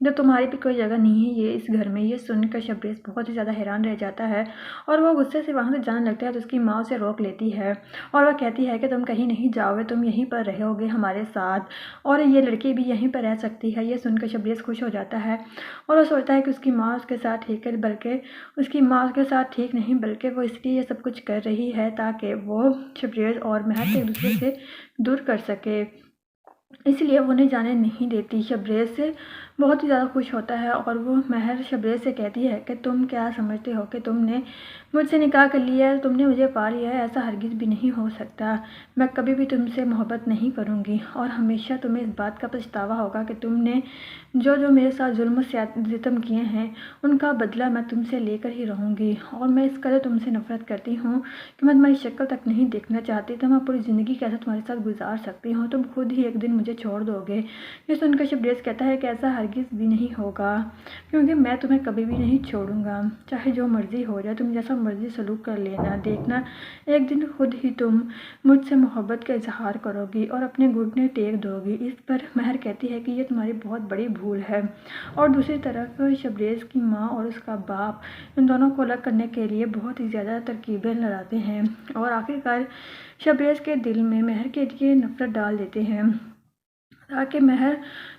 जब तुम्हारी भी कोई जगह नहीं है ये इस घर में। ये सुनकर शबरेज़ बहुत ही ज़्यादा हैरान रह जाता है और वो गुस्से से वहाँ से जाने लगता है तो उसकी माँ उसे रोक लेती है और वह कहती है कि तुम कहीं नहीं जाओगे, तुम यहीं पर रहोगे हमारे साथ और ये लड़की भी यहीं पर रह सकती है। ये सुनकर शबरेज़ खुश हो जाता है और वो सोचता है कि उसकी माँ उसके साथ ठीक है, बल्कि उसकी माँ उसके साथ ठीक नहीं, बल्कि वो इसलिए ये सब कुछ कर रही है ताकि वो शबरेज़ और महक को एक दूसरे से दूर कर सके, इसलिए वो उन्हें जाने नहीं देती। शबरेज़ से बहुत ही ज़्यादा खुश होता है और वो महर शबरेज़ से कहती है कि तुम क्या समझते हो कि तुमने मुझसे निकाह कर लिया है, तुमने मुझे पा लिया है, ऐसा हरगिज़ भी नहीं हो सकता। मैं कभी भी तुमसे मोहब्बत नहीं करूँगी और हमेशा तुम्हें इस बात का पछतावा होगा कि तुमने जो जो मेरे साथ जुल्म सितम किए हैं उनका बदला मैं तुमसे लेकर ही रहूँगी। और मैं इस कदर तुमसे नफ़रत करती हूँ कि मैं तुम्हारी शक्ल तक नहीं देखना चाहती, तो मैं पूरी ज़िंदगी कैसे तुम्हारे साथ गुजार सकती हूँ, तुम खुद ही एक दिन मुझे छोड़ दोगे। ये सुनकर शबरेज़ कहता है कि ऐसा हरगिज़ भी नहीं होगा, क्योंकि मैं तुम्हें कभी भी नहीं छोड़ूंगा, चाहे जो मर्ज़ी हो जाए, तुम जैसा मर्ज़ी सलूक कर लेना, देखना एक दिन खुद ही तुम मुझसे मोहब्बत का इजहार करोगी और अपने घुटने टेक दोगी। इस पर महर कहती है कि ये तुम्हारी बहुत बड़ी भूल है। और दूसरी तरफ शबरेज़ की माँ और उसका बाप इन दोनों को अलग करने के लिए बहुत ही ज़्यादा तरकीबें लड़ाते हैं और आखिरकार शबरेज़ के दिल में महर के लिए नफ़रत डाल देते हैं ताकि महर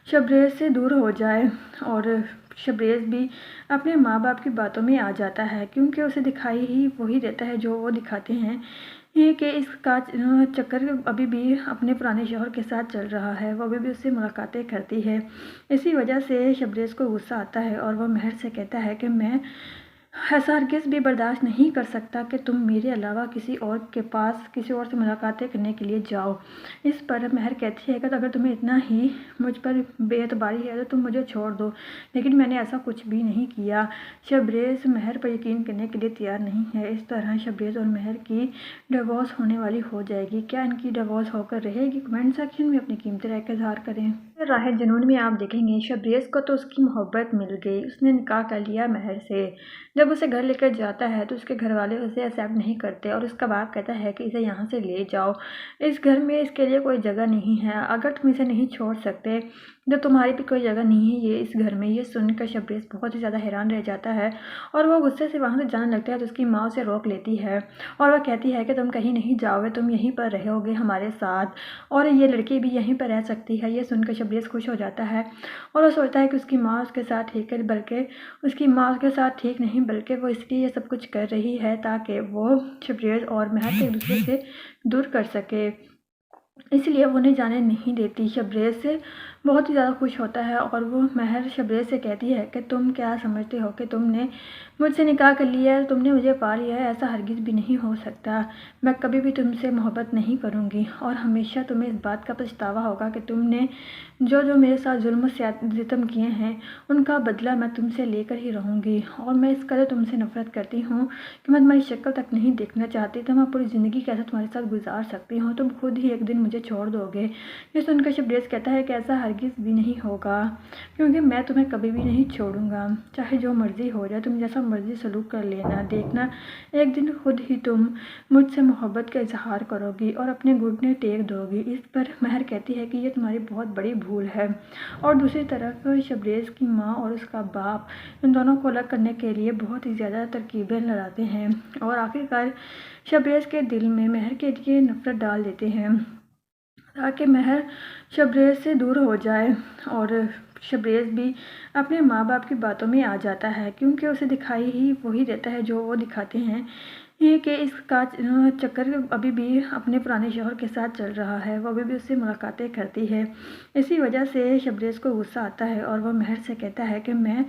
शबरेज़ से दूर हो जाए। और शबरेज़ भी अपने माँ बाप की बातों में आ जाता है, क्योंकि उसे दिखाई ही वही देता है जो वो दिखाते हैं, ये कि इसका चक्कर अभी भी अपने पुराने शौहर के साथ चल रहा है, वो अभी भी उससे मुलाकातें करती है। इसी वजह से शबरेज़ को गुस्सा आता है और वह महर से कहता है कि मैं ऐसा हरगिज़ भी बर्दाश्त नहीं कर सकता कि तुम मेरे अलावा किसी और के पास किसी और से मुलाकातें करने के लिए जाओ। इस पर महर कहती है कि अगर तुम्हें इतना ही मुझ पर बेएतबारी है तो तुम मुझे छोड़ दो, लेकिन मैंने ऐसा कुछ भी नहीं किया। शबरेज़ महर पर यकीन करने के लिए तैयार नहीं है। इस तरह शबरेज़ और महर की डिवोर्स होने वाली हो जाएगी। क्या इनकी डिवोर्स होकर रहेगी? कमेंट सेक्शन में अपनी कीमती राय का इज़हार करें। राह जुनून में आप देखेंगे शबरेज़ को तो उसकी मोहब्बत मिल गई, उसने निकाह कर लिया महर से। जब उसे घर लेकर जाता है तो उसके घर वाले उसे एक्सेप्ट नहीं करते और उसका बाप कहता है कि इसे यहाँ से ले जाओ, इस घर में इसके लिए कोई जगह नहीं है, अगर तुम इसे नहीं छोड़ सकते जब तुम्हारी भी कोई जगह नहीं है ये इस घर में। ये सुनकर शबरेज़ बहुत ही ज़्यादा हैरान रह जाता है और वो गुस्से से वहाँ से जाने लगता है तो उसकी माँ उसे रोक लेती है और वह कहती है कि तुम कहीं नहीं जाओगे, तुम यहीं पर रहोगे हमारे साथ और ये लड़की भी यहीं पर रह सकती है। ये सुनकर शबरेज़ खुश हो जाता है और वो सोचता है कि उसकी माँ उसके साथ ठीक है, बल्कि उसकी माँ उसके साथ ठीक नहीं, बल्कि वो इसलिए ये सब कुछ कर रही है ताकि वो शबरेज़ और महक को एक दूसरे से दूर कर सके, इसलिए वो उन्हें जाने नहीं देती। शबरेज़ से बहुत ही ज़्यादा खुश होता है और वो महर शबरेज़ से कहती है कि तुम क्या समझते हो कि तुमने मुझसे निकाह कर लिया है, तुमने मुझे पा लिया है, ऐसा हरगिज़ भी नहीं हो सकता। मैं कभी भी तुमसे मोहब्बत नहीं करूँगी और हमेशा तुम्हें इस बात का पछतावा होगा कि तुमने जो जो मेरे साथ जुल्म सितम किए हैं उनका बदला मैं तुमसे लेकर ही रहूँगी। और मैं इस कदर तुमसे नफ़रत करती हूँ कि मैं तुम्हारी शक्ल तक नहीं देखना चाहती, तो मैं पूरी ज़िंदगी कैसे तुम्हारे साथ गुजार सकती हूँ, तुम खुद ही एक दिन मुझे छोड़ दोगे। ये सुनकर शबरेज़ कहता है कि ऐसा हरगिज़ भी नहीं होगा, क्योंकि मैं तुम्हें कभी भी नहीं छोड़ूंगा, चाहे जो मर्ज़ी हो जाए, तुम जैसा मर्ज़ी सलूक कर लेना, देखना एक दिन खुद ही तुम मुझसे मोहब्बत का इजहार करोगी और अपने घुटने टेक दोगी। इस पर महर कहती है कि ये तुम्हारी बहुत बड़ी भूल है। और दूसरी तरफ शबरेज़ की माँ और उसका बाप इन दोनों को अलग करने के लिए बहुत ही ज़्यादा तरकीबें लड़ाते हैं और आखिरकार शबरेज़ के दिल में महर के लिए नफ़रत डाल देते हैं ताकि महर शबरेज़ से दूर हो जाए। और शबरेज़ भी अपने माँ बाप की बातों में आ जाता है, क्योंकि उसे दिखाई ही वही देता है जो वो दिखाते हैं, ये कि इसका चक्कर अभी भी अपने पुराने शौहर के साथ चल रहा है, वो अभी भी उससे मुलाकातें करती है। इसी वजह से शबरेज़ को गुस्सा आता है और वह महर से कहता है कि मैं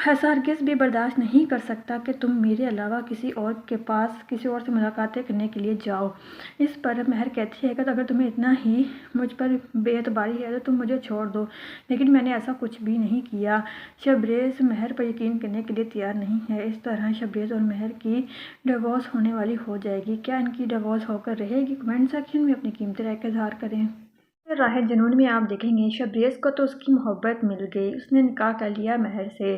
ऐसा हरगिज़ भी बर्दाश्त नहीं कर सकता कि तुम मेरे अलावा किसी और के पास किसी और से मुलाकातें करने के लिए जाओ। इस पर महर कहती है कि अगर तुम्हें इतना ही मुझ पर बेएतबारी है तो तुम मुझे छोड़ दो, लेकिन मैंने ऐसा कुछ भी नहीं किया। शबरेज़ महर पर यकीन करने के लिए तैयार नहीं है। इस तरह शबरेज़ और महर की डिवोर्स होने वाली हो जाएगी। क्या इनकी डिवोर्स होकर रहेगी? कमेंट सेक्शन में अपनी कीमती राय का इज़हार करें। राह जुनून में आप देखेंगे शबरेज़ को तो उसकी मोहब्बत मिल गई, उसने निकाह कर लिया महर से।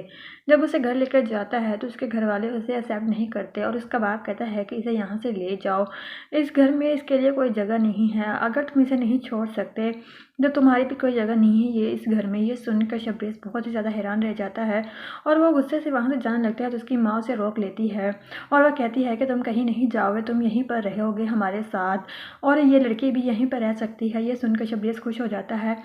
जब उसे घर लेकर जाता है तो उसके घर वाले उसे एक्सेप्ट नहीं करते और उसका बाप कहता है कि इसे यहाँ से ले जाओ, इस घर में इसके लिए कोई जगह नहीं है, अगर तुम इसे नहीं छोड़ सकते जब तुम्हारी भी कोई जगह नहीं है ये इस घर में। ये सुनकर शबरेज़ बहुत ही ज़्यादा हैरान रह जाता है और वो गुस्से से वहाँ से जाने लगता है तो उसकी माँ उसे रोक लेती है और वह कहती है कि तुम कहीं नहीं जाओगे, तुम यहीं पर रहोगे हमारे साथ और ये लड़की भी यहीं पर रह सकती है। ये सुनकर शबरेज़ खुश हो जाता है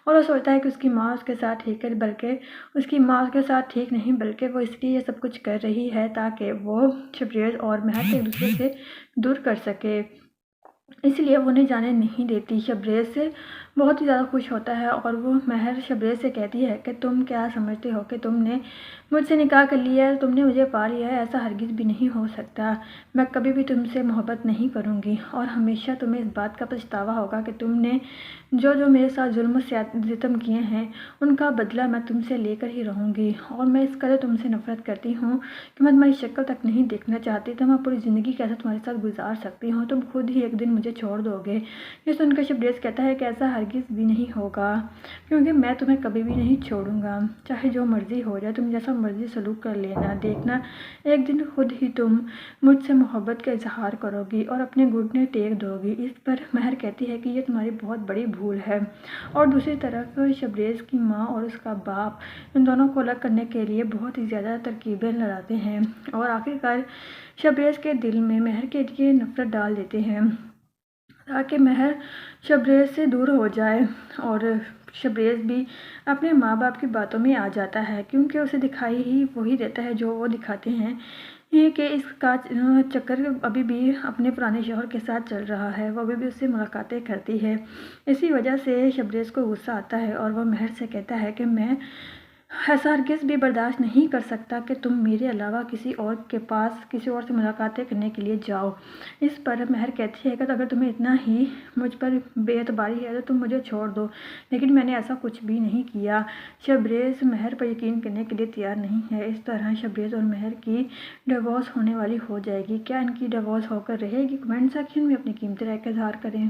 और वो सोचता है कि उसकी माँ उसके साथ ठीक है, बल्कि उसकी माँ उसके साथ ठीक नहीं, बल्कि वो इसलिए ये सब कुछ कर रही है ताकि वो शबरेज़ और महक एक दूसरे से दूर कर सके, इसलिए वो उन्हें जाने नहीं देती। शबरेज़ से बहुत ही ज़्यादा खुश होता है और वो महर शबरेज़ से कहती है कि तुम क्या समझते हो कि तुमने मुझसे निकाह कर लिया है, तुमने मुझे पा लिया है, ऐसा हरगिज़ भी नहीं हो सकता। मैं कभी भी तुमसे मोहब्बत नहीं करूँगी और हमेशा तुम्हें इस बात का पछतावा होगा कि तुमने जो जो मेरे साथ जुल्म सितम किए हैं उनका बदला मैं तुमसे लेकर ही रहूँगी। और मैं इस कदर तुमसे नफ़रत करती हूँ कि मैं तुम्हारी शक्ल तक नहीं देखना चाहती, तो मैं पूरी ज़िंदगी कैसे तुम्हारे साथ गुजार सकती हूँ, तुम खुद ही एक दिन मुझे छोड़ दोगे। ये सुनकर शबरेज़ कहता है कि ऐसा हरगिज़ भी नहीं होगा, क्योंकि मैं तुम्हें कभी भी नहीं छोड़ूंगा, चाहे जो मर्ज़ी हो जाए, तुम जैसा मर्ज़ी सलूक कर लेना, देखना एक दिन खुद ही तुम मुझसे मोहब्बत का इजहार करोगी और अपने घुटने टेक दोगी। इस पर महर कहती है कि ये तुम्हारी बहुत बड़ी भूल है। और दूसरी तरफ शबरेज़ की माँ और उसका बाप इन दोनों को अलग करने के लिए बहुत ही ज़्यादा तरकीबें लड़ाते हैं और आखिरकार शबरेज़ के दिल में महर के लिए नफ़रत डाल देते हैं ताकि महर शबरेज़ से दूर हो जाए। और शबरेज़ भी अपने माँ बाप की बातों में आ जाता है, क्योंकि उसे दिखाई ही वही देता है जो वो दिखाते हैं। ये कि इसका चक्कर अभी भी अपने पुराने शौहर के साथ चल रहा है, वो अभी भी उससे मुलाकातें करती है। इसी वजह से शबरेज़ को गुस्सा आता है और वह महर से कहता है कि मैं ऐसा हरगिज़ भी बर्दाश्त नहीं कर सकता कि तुम मेरे अलावा किसी और के पास किसी और से मुलाकातें करने के लिए जाओ। इस पर महर कहती है कि अगर तुम्हें इतना ही मुझ पर बेएतबारी है तो तुम मुझे छोड़ दो, लेकिन मैंने ऐसा कुछ भी नहीं किया। शबरेज़ महर पर यकीन करने के लिए तैयार नहीं है। इस तरह शबरेज़ और महर की डिवोर्स होने वाली हो जाएगी। क्या इनकी डिवोर्स होकर रहेगी? कमेंट सेक्शन में अपनी कीमती राय का इज़हार करें।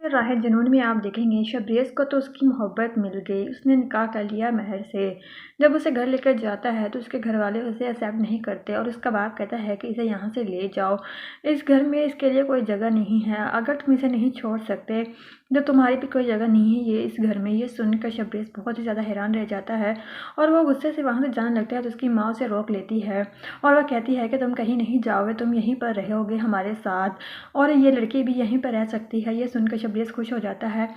राह जुनून में आप देखेंगे शबरेज़ को तो उसकी मोहब्बत मिल गई, उसने निकाह कर लिया महर से। जब उसे घर लेकर जाता है तो उसके घर वाले उसे एक्सेप्ट नहीं करते और उसका बाप कहता है कि इसे यहाँ से ले जाओ, इस घर में इसके लिए कोई जगह नहीं है, अगर तुम इसे नहीं छोड़ सकते जब तुम्हारी भी कोई जगह नहीं है ये इस घर में। ये सुनकर शबरेज़ बहुत ही ज़्यादा हैरान रह जाता है और वो गुस्से से वहाँ से जाने लगता है तो उसकी माँ उसे रोक लेती है और वह कहती है कि तुम कहीं नहीं जाओगे, तुम यहीं पर रहोगे हमारे साथ और ये लड़की भी यहीं पर रह सकती है। ये सुनकर शबरेज़ खुश हो जाता है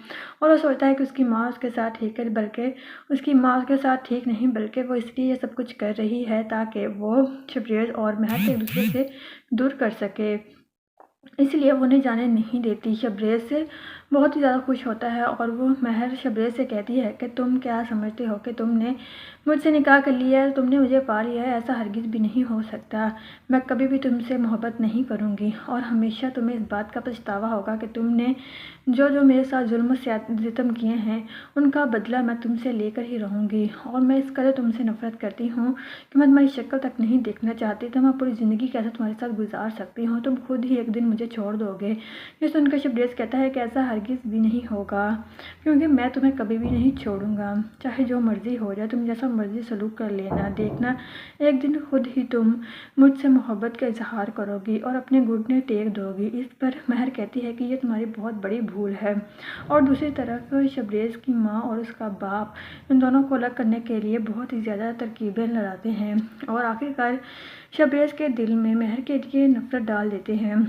और वो सोचता है कि उसकी माँ उसके साथ ठीक है, बल्कि उसकी माँ उसके साथ ठीक नहीं, बल्कि वो इसलिए ये सब कुछ कर रही है ताकि वो शबरेज़ और महक एक दूसरे से दूर कर सके, इसलिए वो उन्हें जाने नहीं देती। शबरेज़ से बहुत ही ज़्यादा खुश होता है और वो महर शबरेज़ से कहती है कि तुम क्या समझते हो कि तुमने मुझसे निकाह कर लिया है, तुमने मुझे पा लिया है, ऐसा हरगिज़ भी नहीं हो सकता। मैं कभी भी तुमसे मोहब्बत नहीं करूँगी और हमेशा तुम्हें इस बात का पछतावा होगा कि तुमने जो जो मेरे साथ जुल्म सितम किए हैं उनका बदला मैं तुमसे लेकर ही रहूँगी। और मैं इस कदर तुमसे नफ़रत करती हूँ कि मैं तुम्हारी शक्ल तक नहीं देखना चाहती, तो मैं पूरी ज़िंदगी कैसे तुम्हारे साथ गुजार सकती हूँ, तुम खुद ही एक दिन मुझे छोड़ दोगे। ये सुनकर शबरेज़ कहता है कि ऐसा हरगिज़ भी नहीं होगा, क्योंकि मैं तुम्हें कभी भी नहीं छोड़ूंगा, चाहे जो मर्ज़ी हो जाए, तुम जैसा मर्ज़ी सलूक कर लेना, देखना एक दिन खुद ही तुम मुझसे मोहब्बत का इजहार करोगी और अपने घुटने टेक दोगी। इस पर महर कहती है कि ये तुम्हारी बहुत बड़ी भूल है। और दूसरी तरफ शबरेज़ की माँ और उसका बाप इन दोनों को अलग करने के लिए बहुत ही ज़्यादा तरकीबें लड़ाते हैं और आखिरकार शबरेज़ के दिल में महर के लिए नफ़रत डाल देते हैं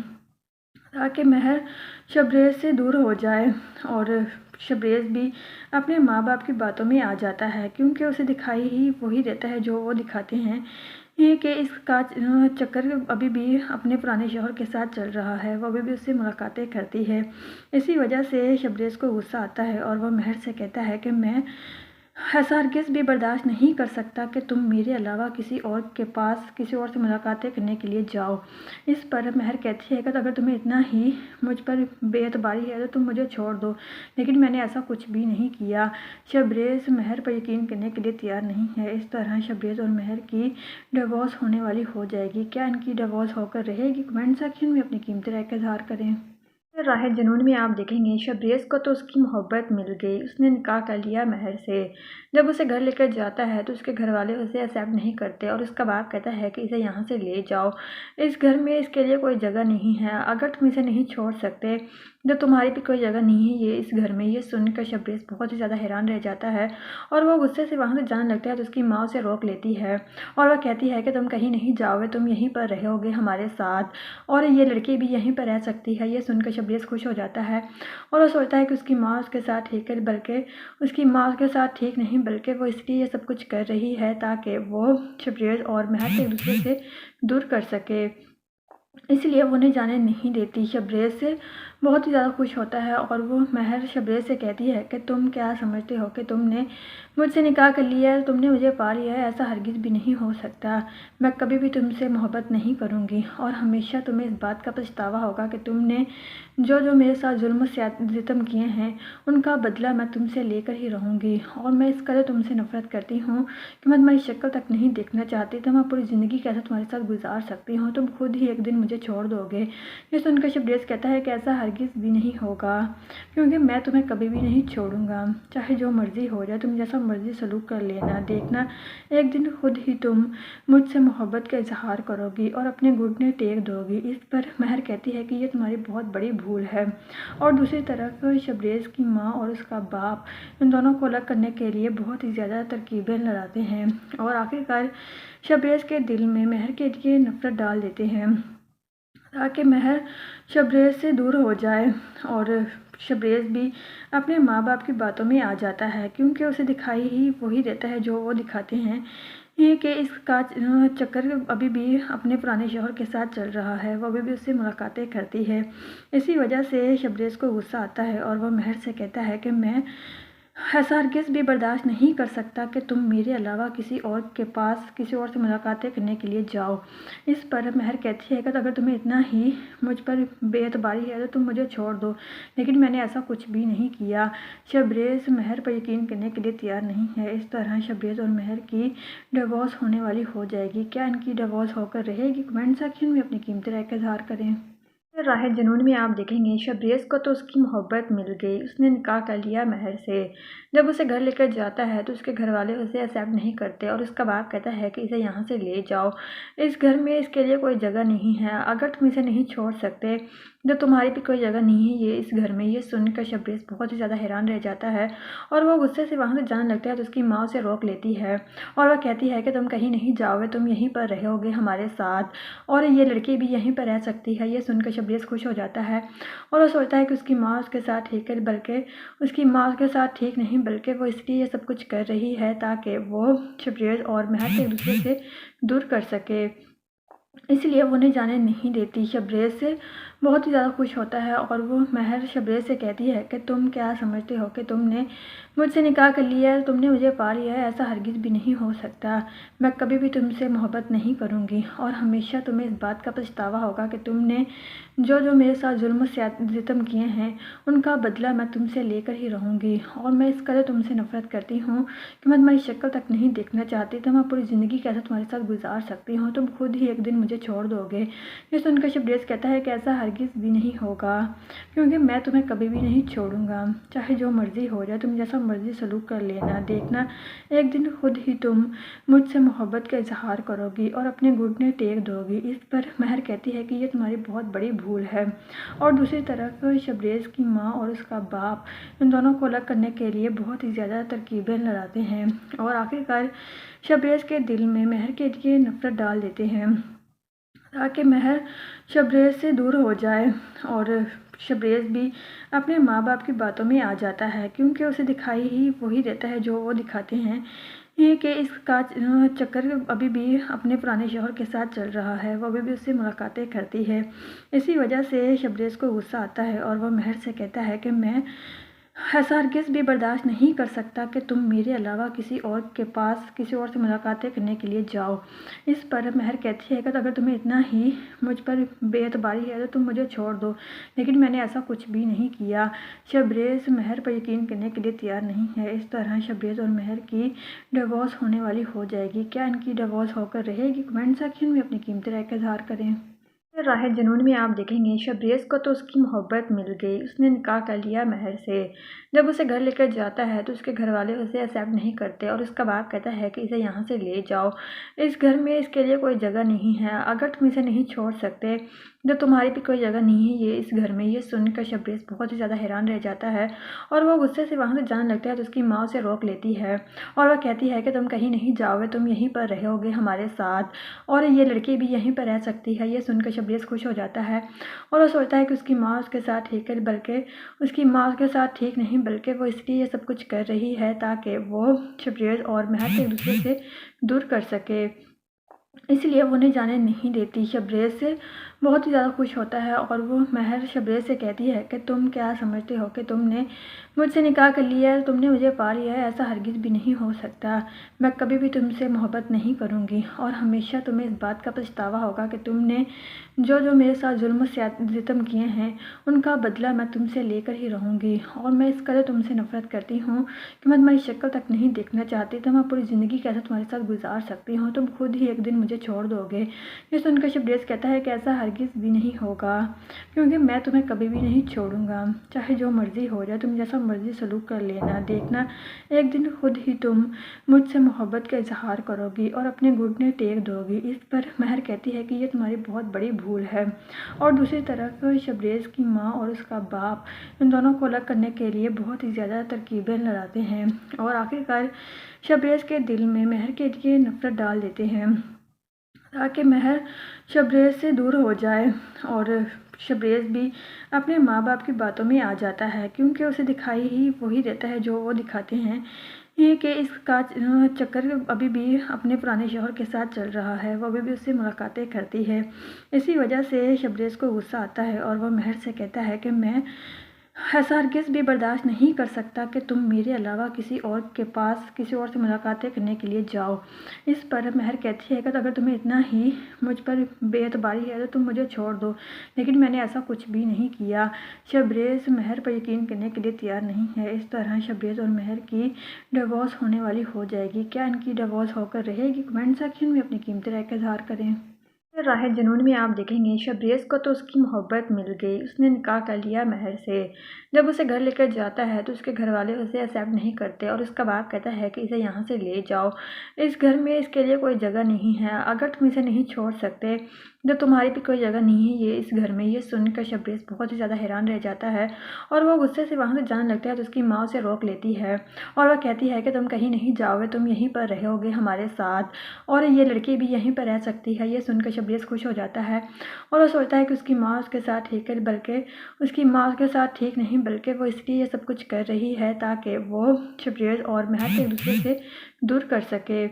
ताकि महर शबरेज़ से दूर हो जाए। और शबरेज़ भी अपने माँ बाप की बातों में आ जाता है, क्योंकि उसे दिखाई ही वही देता है जो वो दिखाते हैं। ये कि इसका चक्कर अभी भी अपने पुराने शौहर के साथ चल रहा है, वो अभी भी उससे मुलाकातें करती है। इसी वजह से शबरेज़ को गुस्सा आता है और वह महर से कहता है कि मैं ऐसा हरगिज़ भी बर्दाश्त नहीं कर सकता कि तुम मेरे अलावा किसी और के पास किसी और से मुलाकातें करने के लिए जाओ। इस पर महर कहती है कि अगर तुम्हें इतना ही मुझ पर बेएतबारी है तो तुम मुझे छोड़ दो, लेकिन मैंने ऐसा कुछ भी नहीं किया। शबरेज़ महर पर यकीन करने के लिए तैयार नहीं है। इस तरह शबरेज़ और महर की डिवोर्स होने वाली हो जाएगी। क्या इनकी डिवोर्स होकर रहेगी? कमेंट सेक्शन में अपनी कीमती राय का इज़हार करें। राह जुनून में आप देखेंगे शबरेज़ को तो उसकी मोहब्बत मिल गई, उसने निकाह कर लिया महर से। जब उसे घर लेकर जाता है तो उसके घर वाले उसे एक्सेप्ट नहीं करते और उसका बाप कहता है कि इसे यहाँ से ले जाओ, इस घर में इसके लिए कोई जगह नहीं है, अगर तुम इसे नहीं छोड़ सकते जब तुम्हारी भी कोई जगह नहीं है ये इस घर में। ये सुनकर शबरेज़ बहुत ही ज़्यादा हैरान रह जाता है और वो गुस्से से वहाँ से जाने लगता है तो उसकी माँ उसे रोक लेती है और वह कहती है कि तुम कहीं नहीं जाओगे, तुम यहीं पर रहोगे हमारे साथ और ये लड़की भी यहीं पर रह सकती है। ये सुनकर शबरेज़ खुश हो जाता है और वो सोचता है कि उसकी माँ उसके साथ ठीक है, बल्कि उसकी माँ उसके साथ ठीक नहीं, बल्कि वो इसलिए ये सब कुछ कर रही है ताकि वो शबरेज़ और महक एक दूसरे से दूर कर सके, इसलिए वो उन्हें जाने नहीं देती। शबरेज़ से बहुत ही ज़्यादा खुश होता है और वो महर शबरेज़ से कहती है कि तुम क्या समझते हो कि तुमने मुझसे निकाह कर लिया है, तुमने मुझे पा लिया है, ऐसा हरगिज़ भी नहीं हो सकता। मैं कभी भी तुमसे मोहब्बत नहीं करूँगी और हमेशा तुम्हें इस बात का पछतावा होगा कि तुमने जो जो मेरे साथ जुल्म सितम किए हैं उनका बदला मैं तुमसे लेकर ही रहूँगी। और मैं इस कदर तुमसे नफ़रत करती हूँ कि मैं तुम्हारी शक्ल तक नहीं देखना चाहती, तो मैं पूरी ज़िंदगी कैसे तुम्हारे साथ गुजार सकती हूँ, तुम खुद ही एक दिन मुझे छोड़ दोगे। ये सुनकर शबरेज़ कहता है कि ऐसा हरगिज़ भी नहीं होगा, क्योंकि मैं तुम्हें कभी भी नहीं छोड़ूंगा, चाहे जो मर्ज़ी हो जाए, तुम जैसा मर्ज़ी सलूक कर लेना, देखना एक दिन खुद ही तुम मुझसे मोहब्बत का इजहार करोगी और अपने घुटने टेक दोगी। इस पर महर कहती है कि ये तुम्हारी बहुत बड़ी भूल है। और दूसरी तरफ शबरेज़ की माँ और उसका बाप इन दोनों को अलग करने के लिए बहुत ही ज़्यादा तरकीबें लड़ाते हैं और आखिरकार शबरेज़ के दिल में महर के लिए नफ़रत डाल देते हैं ताकि महर शबरेज़ से दूर हो जाए। और शबरेज़ भी अपने माँ बाप की बातों में आ जाता है, क्योंकि उसे दिखाई ही वही देता है जो वो दिखाते हैं। ये कि इसका चक्कर अभी भी अपने पुराने शौहर के साथ चल रहा है, वो अभी भी उससे मुलाकातें करती है। इसी वजह से शबरेज़ को गुस्सा आता है और वह महर से कहता है कि मैं ऐसा हरगिज़ भी बर्दाश्त नहीं कर सकता कि तुम मेरे अलावा किसी और के पास किसी और से मुलाकातें करने के लिए जाओ। इस पर महर कहती है कि अगर तुम्हें इतना ही मुझ पर बेएतबारी है तो तुम मुझे छोड़ दो, लेकिन मैंने ऐसा कुछ भी नहीं किया। शबरेज़ महर पर यकीन करने के लिए तैयार नहीं है। इस तरह शबरेज़ और महर की डिवोर्स होने वाली हो जाएगी। क्या इनकी डिवोर्स होकर रहेगी? कमेंट सेक्शन में अपनी कीमती राय का इज़हार करें। राह जुनून में आप देखेंगे शबरेज़ को तो उसकी मोहब्बत मिल गई, उसने निकाह कर लिया महर से। जब उसे घर लेकर जाता है तो उसके घर वाले उसे एक्सेप्ट नहीं करते और उसका बाप कहता है कि इसे यहाँ से ले जाओ, इस घर में इसके लिए कोई जगह नहीं है, अगर तुम इसे नहीं छोड़ सकते जब तुम्हारी भी कोई जगह नहीं है ये इस घर में। ये सुनकर शबरेज़ बहुत ही ज़्यादा हैरान रह जाता है और वो गुस्से से वहाँ से जाने लगता है तो उसकी माँ उसे रोक लेती है और वह कहती है कि तुम कहीं नहीं जाओगे, तुम यहीं पर रहोगे हमारे साथ और ये लड़की भी यहीं पर रह सकती है। ये सुनकर शबरेज़ खुश हो जाता है और वो सोचता है कि उसकी माँ उसके साथ ठीक है, बल्कि उसकी माँ उसके साथ ठीक नहीं, बल्कि वो इसलिए ये सब कुछ कर रही है ताकि वो शबरेज़ और महक एक दूसरे से दूर कर सके, इसलिए वो उन्हें जाने नहीं देती। शबरेज़ से बहुत ही ज़्यादा खुश होता है और वो महर शबरेज़ से कहती है कि तुम क्या समझते हो कि तुमने मुझसे निकाह कर लिया है, तुमने मुझे पा लिया है, ऐसा हरगिज़ भी नहीं हो सकता। मैं कभी भी तुमसे मोहब्बत नहीं करूँगी और हमेशा तुम्हें इस बात का पछतावा होगा कि तुमने जो जो मेरे साथ जुल्म सितम किए हैं उनका बदला मैं तुमसे लेकर ही रहूँगी। और मैं इस कदर तुमसे नफ़रत करती हूँ कि मैं तुम्हारी शक्ल तक नहीं देखना चाहती, तो मैं पूरी ज़िंदगी कैसे तुम्हारे साथ गुजार सकती हूँ, तुम खुद ही एक दिन मुझे छोड़ दोगे। ये सुनकर शबरेज़ कहता है कि ऐसा हरगिज़ भी नहीं होगा, क्योंकि मैं तुम्हें कभी भी नहीं छोड़ूंगा, चाहे जो मर्ज़ी हो जाए, तुम जैसा मर्ज़ी सलूक कर लेना, देखना एक दिन खुद ही तुम मुझसे मोहब्बत का इजहार करोगी और अपने घुटने टेक दोगी। इस पर महर कहती है कि ये तुम्हारी बहुत बड़ी भूल है। और दूसरी तरफ शबरेज़ की माँ और उसका बाप इन दोनों को अलग करने के लिए बहुत ही ज़्यादा तरकीबें लड़ाते हैं और आखिरकार शबरेज़ के दिल में महर के लिए नफ़रत डाल देते हैं ताकि महर शबरेज़ से दूर हो जाए। और शबरेज़ भी अपने माँ बाप की बातों में आ जाता है, क्योंकि उसे दिखाई ही वही देता है जो वो दिखाते हैं। ये कि इसका चक्कर अभी भी अपने पुराने शौहर के साथ चल रहा है, वो अभी भी उससे मुलाकातें करती है। इसी वजह से शबरेज़ को गुस्सा आता है और वह महर से कहता है कि मैं ऐसा हरगिज़ भी बर्दाश्त नहीं कर सकता कि तुम मेरे अलावा किसी और के पास किसी और से मुलाकातें करने के लिए जाओ। इस पर महर कहती है कि अगर तुम्हें इतना ही मुझ पर बेएतबारी है तो तुम मुझे छोड़ दो, लेकिन मैंने ऐसा कुछ भी नहीं किया। शबरेज़ महर पर यकीन करने के लिए तैयार नहीं है। इस तरह शबरेज़ और महर की डिवोर्स होने वाली हो जाएगी। क्या इनकी डिवोर्स होकर रहेगी? कमेंट सेक्शन में अपनी कीमती राय का इज़हार करें। राह जुनून में आप देखेंगे शबरेज़ को तो उसकी मोहब्बत मिल गई, उसने निकाह कर लिया महर से। जब उसे घर लेकर जाता है तो उसके घर वाले उसे एक्सेप्ट नहीं करते और उसका बाप कहता है कि इसे यहाँ से ले जाओ, इस घर में इसके लिए कोई जगह नहीं है, अगर तुम इसे नहीं छोड़ सकते तो तुम्हारी भी कोई जगह नहीं है ये इस घर में। ये सुनकर शबरेज़ बहुत ही ज़्यादा हैरान रह जाता है और वो गुस्से से वहाँ से जाने लगता है तो उसकी माँ उसे रोक लेती है और वह कहती है कि तुम कहीं नहीं जाओगे, तुम यहीं पर रहोगे हमारे साथ और ये लड़की भी यहीं पर रह सकती है। ये सुनकर शबरेज़ खुश हो जाता है और वो सोचता है कि उसकी माँ उसके साथ ठीक है, बल्कि उसकी माँ उसके साथ ठीक नहीं, बल्कि वो इसलिए ये सब कुछ कर रही है ताकि वो शबरेज़ और महर से एक दूसरे से दूर कर सके, इसलिए वो उन्हें जाने नहीं देती। शबरेज़ से बहुत ही ज़्यादा खुश होता है और वो महर शबरेज़ से कहती है कि तुम क्या समझते हो कि तुमने मुझसे निकाह कर लिया है, तुमने मुझे पा लिया है, ऐसा हरगिज़ भी नहीं हो सकता। मैं कभी भी तुमसे मोहब्बत नहीं करूँगी और हमेशा तुम्हें इस बात का पछतावा होगा कि तुमने जो जो मेरे साथ जुल्म सितम किए हैं उनका बदला मैं तुमसे लेकर ही रहूँगी। और मैं इस कदर तुमसे नफ़रत करती हूँ कि मैं तुम्हारी शक्ल तक नहीं देखना चाहती, तो मैं पूरी ज़िंदगी कैसे तुम्हारे साथ गुजार सकती हूँ, तुम खुद ही एक दिन मुझे छोड़ दोगे। ये सुनकर शबरेज़ कहता है कि ऐसा हरगिज़ भी नहीं होगा, क्योंकि मैं तुम्हें कभी भी नहीं छोड़ूंगा, चाहे जो मर्ज़ी हो जाए, तुम जैसा मर्ज़ी सलूक कर लेना, देखना एक दिन खुद ही तुम मुझसे मोहब्बत का इजहार करोगी और अपने घुटने टेक दोगी। इस पर महर कहती है कि ये तुम्हारी बहुत बड़ी भूल है। और दूसरी तरफ शबरेज़ की माँ और उसका बाप इन दोनों को अलग करने के लिए बहुत ही ज़्यादा तरकीबें लड़ाते हैं और आखिरकार शबरेज़ के दिल में महर के लिए नफ़रत डाल देते हैं ताकि महर शबरेज़ से दूर हो जाए। और शबरेज़ भी अपने माँ बाप की बातों में आ जाता है, क्योंकि उसे दिखाई ही वही देता है जो वो दिखाते हैं, ये कि इसका चक्कर अभी भी अपने पुराने शौहर के साथ चल रहा है, वो अभी भी उससे मुलाकातें करती है। इसी वजह से शबरेज़ को गुस्सा आता है और वह महर से कहता है कि मैं ऐसा हरगिज़ भी बर्दाश्त नहीं कर सकता कि तुम मेरे अलावा किसी और के पास किसी और से मुलाकातें करने के लिए जाओ। इस पर महर कहती है कि अगर तुम्हें इतना ही मुझ पर बेएतबारी है तो तुम मुझे छोड़ दो, लेकिन मैंने ऐसा कुछ भी नहीं किया। शबरेज़ महर पर यकीन करने के लिए तैयार नहीं है। इस तरह शबरेज़ और महर की डिवोर्स होने वाली हो जाएगी। क्या इनकी डिवोर्स होकर रहेगी? कमेंट सेक्शन में अपनी कीमती राय का इज़हार करें। राह जुनून में आप देखेंगे शबरेज़ को तो उसकी मोहब्बत मिल गई, उसने निकाह कर लिया महर से। जब उसे घर लेकर जाता है तो उसके घर वाले उसे एक्सेप्ट नहीं करते और उसका बाप कहता है कि इसे यहाँ से ले जाओ, इस घर में इसके लिए कोई जगह नहीं है, अगर तुम इसे नहीं छोड़ सकते तो तुम्हारी भी कोई जगह नहीं है ये इस घर में। ये सुनकर शबरेज़ बहुत ही ज़्यादा हैरान रह जाता है और वो गुस्से से वहाँ से जाने लगता है तो उसकी माँ उसे रोक लेती है और वह कहती है कि तुम कहीं नहीं जाओगे, तुम यहीं पर रहोगे हमारे साथ और ये लड़की भी यहीं पर रह सकती है। ये सुनकर शबरेज़ खुश हो जाता है और वो सोचता है कि उसकी माँ उसके साथ ठीक है, बल्कि उसकी माँ उसके साथ ठीक नहीं, बल्कि वो इसलिए ये सब कुछ कर रही है ताकि वो शबरेज़ और महर से एक दूसरे से दूर कर सके,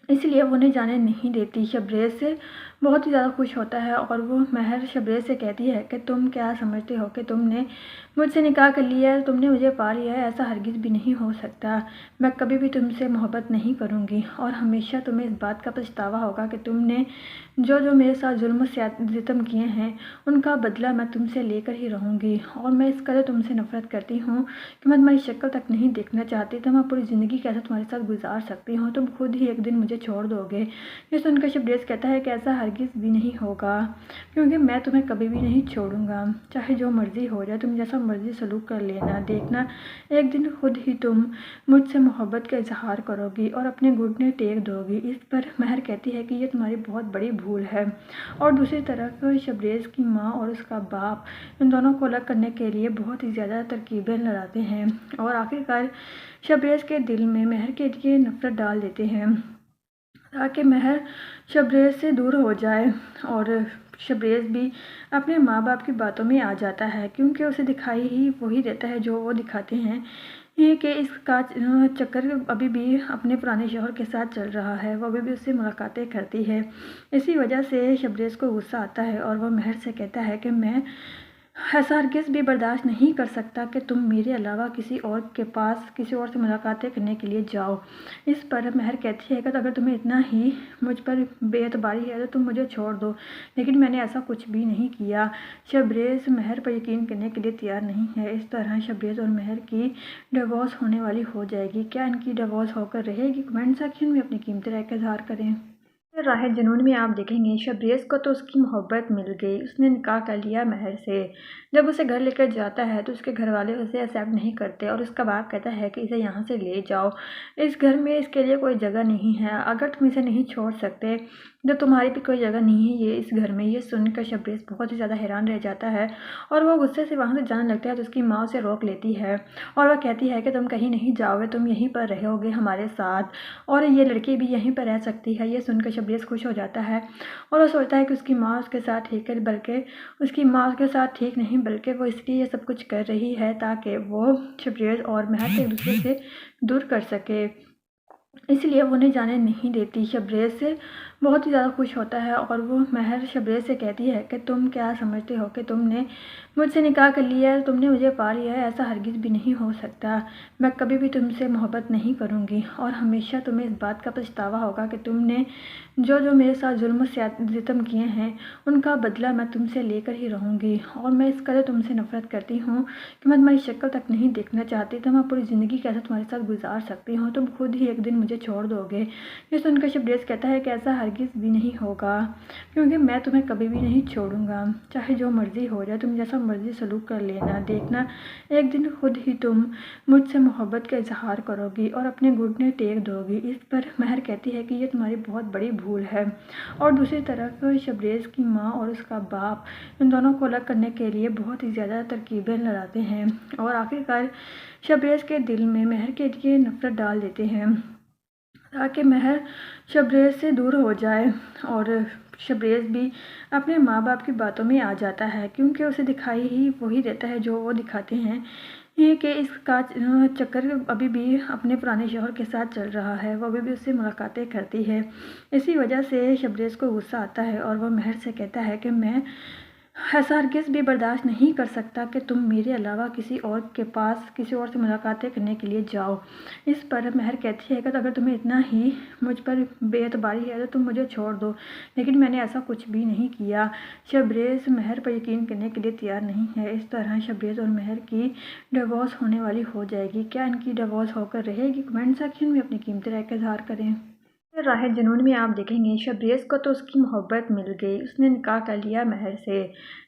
इसलिए वो उन्हें जाने नहीं देती। शबरेज़ से बहुत ही ज़्यादा खुश होता है और वो महर शबरेज़ से कहती है कि तुम क्या समझते हो कि तुमने मुझसे निकाह कर लिया है, तुमने मुझे पा लिया है, ऐसा हरगिज़ भी नहीं हो सकता। मैं कभी भी तुमसे मोहब्बत नहीं करूँगी और हमेशा तुम्हें इस बात का पछतावा होगा कि तुमने जो जो मेरे साथ जुल्म सितम किए हैं उनका बदला मैं तुमसे लेकर ही रहूँगी। और मैं इस कदर तुमसे नफ़रत करती हूँ कि मैं तुम्हारी शक्ल तक नहीं देखना चाहती, तो मैं पूरी ज़िंदगी कैसे तुम्हारे साथ गुजार सकती हूँ, तुम खुद ही एक दिन मुझे छोड़ दोगे। ये सुनकर शबरेज़ कहता है कि ऐसा हरगिज़ भी नहीं होगा, क्योंकि मैं तुम्हें कभी भी नहीं छोड़ूंगा, चाहे जो मर्ज़ी हो जाए, तुम जैसा मर्ज़ी सलूक कर लेना, देखना एक दिन खुद ही तुम मुझसे मोहब्बत का इजहार करोगी और अपने घुटने टेक दोगी। इस पर महर कहती है कि ये तुम्हारी बहुत बड़ी भूल है। और दूसरी तरफ शबरेज़ की माँ और उसका बाप इन दोनों को अलग करने के लिए बहुत ही ज़्यादा तरकीबें लड़ाते हैं और आखिरकार शबरेज़ के दिल में महर के लिए नफ़रत डाल देते हैं ताकि महर शबरेज़ से दूर हो जाए। और शबरेज़ भी अपने माँ बाप की बातों में आ जाता है, क्योंकि उसे दिखाई ही वही देता है जो वो दिखाते हैं, ये कि इसका चक्कर अभी भी अपने पुराने शौहर के साथ चल रहा है, वो अभी भी उससे मुलाकातें करती है। इसी वजह से शबरेज़ को गुस्सा आता है और वह महर से कहता है कि मैं ऐसा हरगिज़ भी बर्दाश्त नहीं कर सकता कि तुम मेरे अलावा किसी और के पास किसी और से मुलाकातें करने के लिए जाओ। इस पर महर कहती है कि अगर तुम्हें इतना ही मुझ पर बेएतबारी है तो तुम मुझे छोड़ दो, लेकिन मैंने ऐसा कुछ भी नहीं किया। शबरेज़ महर पर यकीन करने के लिए तैयार नहीं है। इस तरह शबरेज़ और महर की डिवोर्स होने वाली हो जाएगी। क्या इनकी डिवोर्स होकर रहेगी? कमेंट सेक्शन में अपनी कीमती राय का इज़हार करें। राह जुनून में आप देखेंगे शबरेज़ को तो उसकी मोहब्बत मिल गई, उसने निकाह कर लिया महर से। जब उसे घर लेकर जाता है तो उसके घर वाले उसे एक्सेप्ट नहीं करते और उसका बाप कहता है कि इसे यहाँ से ले जाओ, इस घर में इसके लिए कोई जगह नहीं है, अगर तुम इसे नहीं छोड़ सकते तो तुम्हारी भी कोई जगह नहीं है ये इस घर में। ये सुनकर शबरेज़ बहुत ही ज़्यादा हैरान रह जाता है और वो गुस्से से वहाँ से जाने लगता है तो उसकी माँ उसे रोक लेती है और वह कहती है कि तुम कहीं नहीं जाओगे, तुम यहीं पर रहोगे हमारे साथ और ये लड़की भी यहीं पर रह सकती है। ये सुनकर शबरेज़ खुश हो जाता है और वो सोचता है कि उसकी माँ उसके साथ ठीक है, बल्कि उसकी माँ उसके साथ ठीक नहीं, बल्कि वो इसलिए ये सब कुछ कर रही है ताकि वो शबरेज़ और महर को एक दूसरे से दूर कर सके, इसलिए वो उन्हें जाने नहीं देती। शबरेज़ से बहुत ही ज़्यादा खुश होता है और वो महर शबरेज़ से कहती है कि तुम क्या समझते हो कि तुमने मुझसे निकाह कर लिया है, तुमने मुझे पा लिया है, ऐसा हरगिज़ भी नहीं हो सकता। मैं कभी भी तुमसे मोहब्बत नहीं करूँगी और हमेशा तुम्हें इस बात का पछतावा होगा कि तुमने जो जो मेरे साथ जुल्म सितम किए हैं उनका बदला मैं तुमसे लेकर ही रहूँगी। और मैं इस कदर तुमसे नफ़रत करती हूँ कि मैं तुम्हारी शक्ल तक नहीं देखना चाहती, तो मैं पूरी ज़िंदगी कैसे तुम्हारे साथ गुजार सकती हूँ, तुम खुद ही एक दिन मुझे छोड़ दोगे। ये सुनकर शबरेज़ कहता है कि ऐसा हरगिज़ भी नहीं होगा, क्योंकि मैं तुम्हें कभी भी नहीं छोड़ूंगा, चाहे जो मर्ज़ी हो जाए, तुम जैसा मर्ज़ी सलूक कर लेना, देखना एक दिन खुद ही तुम मुझसे मोहब्बत का इजहार करोगी और अपने घुटने टेक दोगी। इस पर महर कहती है कि ये तुम्हारी बहुत बड़ी भूल है। और दूसरी तरफ शबरेज़ की माँ और उसका बाप इन दोनों को अलग करने के लिए बहुत ही ज़्यादा तरकीबें लड़ाते हैं और आखिरकार शबरेज़ के दिल में महर के लिए नफ़रत डाल देते हैं ताकि महर शबरेज़ से दूर हो जाए। और शबरेज़ भी अपने माँ बाप की बातों में आ जाता है, क्योंकि उसे दिखाई ही वही देता है जो वो दिखाते हैं, ये कि इसका चक्कर अभी भी अपने पुराने शौहर के साथ चल रहा है, वो अभी भी उससे मुलाकातें करती है। इसी वजह से शबरेज़ को गुस्सा आता है और वह महर से कहता है कि मैं ऐसा हरगिज़ भी बर्दाश्त नहीं कर सकता कि तुम मेरे अलावा किसी और के पास किसी और से मुलाकातें करने के लिए जाओ। इस पर महर कहती है कि अगर तुम्हें इतना ही मुझ पर बेएतबारी है तो तुम मुझे छोड़ दो, लेकिन मैंने ऐसा कुछ भी नहीं किया। शबरेज़ महर पर यकीन करने के लिए तैयार नहीं है। इस तरह शबरेज़ और महर की डिवोर्स होने वाली हो जाएगी। क्या इनकी डिवोर्स होकर रहेगी? कमेंट सेक्शन में अपनी कीमती राय का इज़हार करें। राह जुनून में आप देखेंगे शबरेज़ को तो उसकी मोहब्बत मिल गई, उसने निकाह कर लिया महर से।